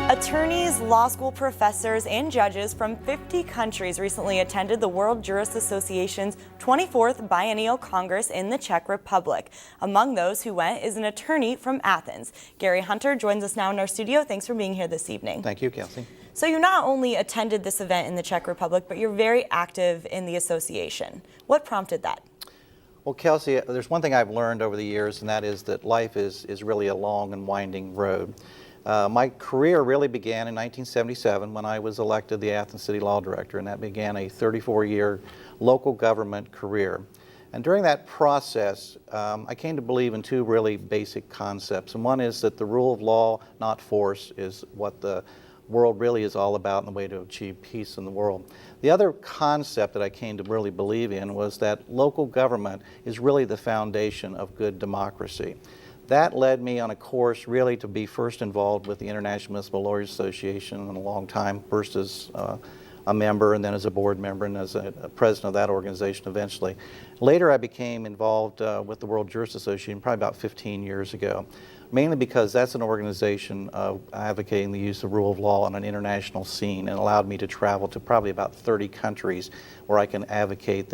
Attorneys, law school professors, and judges from 50 countries recently attended the World Jurist Association's 24th Biennial Congress in the Czech Republic. Among those who went is an attorney from Athens. Garry Hunter joins us now in our studio. Thanks for being here this evening. Thank you, Kelsey. So you not only attended this event in the Czech Republic, but you're very active in the association. What prompted that? Well, Kelsey, there's one thing I've learned over the years, and that is that life is really a long and winding road. My career really began in 1977 when I was elected the Athens City Law Director, and that began a 34-year local government career. And during that process, I came to believe in two really basic concepts. And one is that the rule of law, not force, is what the world really is all about and the way to achieve peace in the world. The other concept that I came to really believe in was that local government is really the foundation of good democracy. That led me on a course really to be first involved with the International Municipal Lawyers Association in a long time, first as a member and then as a board member and as a president of that organization eventually. Later I became involved with the World Jurist Association probably about 15 years ago, mainly because that's an organization advocating the use of rule of law on an international scene, and allowed me to travel to probably about 30 countries where I can advocate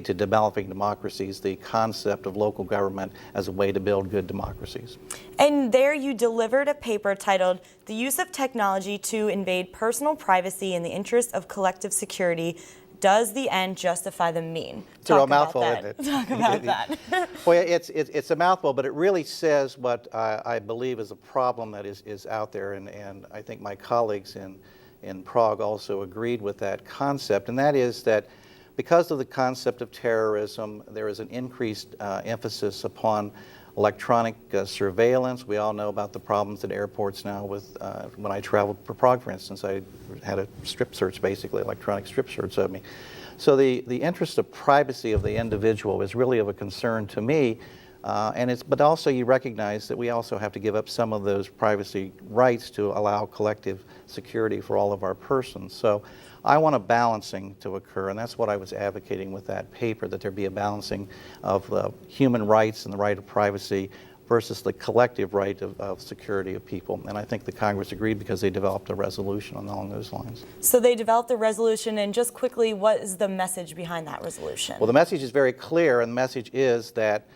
to developing democracies the concept of local government as a way to build good democracies. And there you delivered a paper titled "The Use of Technology to Invade Personal Privacy in the Interest of Collective Security. Does the End Justify the Mean?" It's a real mouthful, isn't it? Talk about that. Well, it's a mouthful, but it really says what I believe is a problem that is out there, and I think my colleagues in Prague also agreed with that concept, and that is that because of the concept of terrorism, there is an increased emphasis upon electronic surveillance. We all know about the problems at airports now with, when I traveled for Prague, for instance, I had a strip search, basically, electronic strip search of me. So the interest of privacy of the individual is really of a concern to me, but also you recognize that we also have to give up some of those privacy rights to allow collective security for all of our persons. So I want a balancing to occur, and that's what I was advocating with that paper, that there be a balancing of human rights and the right of privacy versus the collective right of security of people. And I think the Congress agreed because they developed a resolution along those lines. So they developed a resolution, and just quickly, what is the message behind that resolution? Well, the message is very clear, and the message is that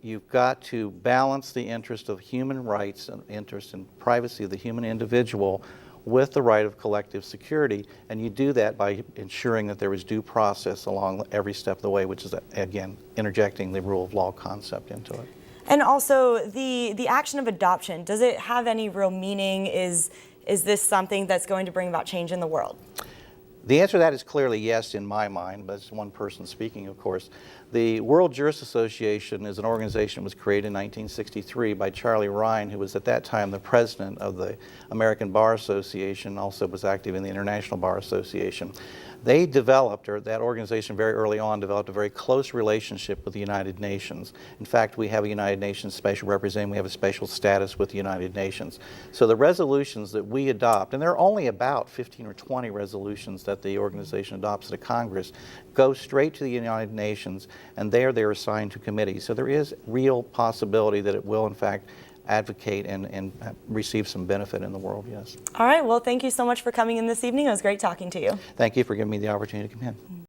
you've got to balance the interest of human rights and interest in privacy of the human individual with the right of collective security, and you do that by ensuring that there is due process along every step of the way, which is, again, interjecting the rule of law concept into it. And also, the action of adoption, does it have any real meaning? Is this something that's going to bring about change in the world? The answer to that is clearly yes in my mind, but it's one person speaking, of course. The World Jurist Association is an organization that was created in 1963 by Charlie Ryan, who was at that time the president of the American Bar Association, also was active in the International Bar Association. They developed, or that organization very early on developed, a very close relationship with the United Nations. In fact, we have a United Nations special representative, we have a special status with the United Nations. So the resolutions that we adopt, and there are only about 15 or 20 resolutions that the organization adopts at a Congress, go straight to the United Nations, and there they're assigned to committees. So there is real possibility that it will, in fact, advocate and receive some benefit in the world, yes. All right, well, thank you so much for coming in this evening. It was great talking to you. Thank you for giving me the opportunity to come in.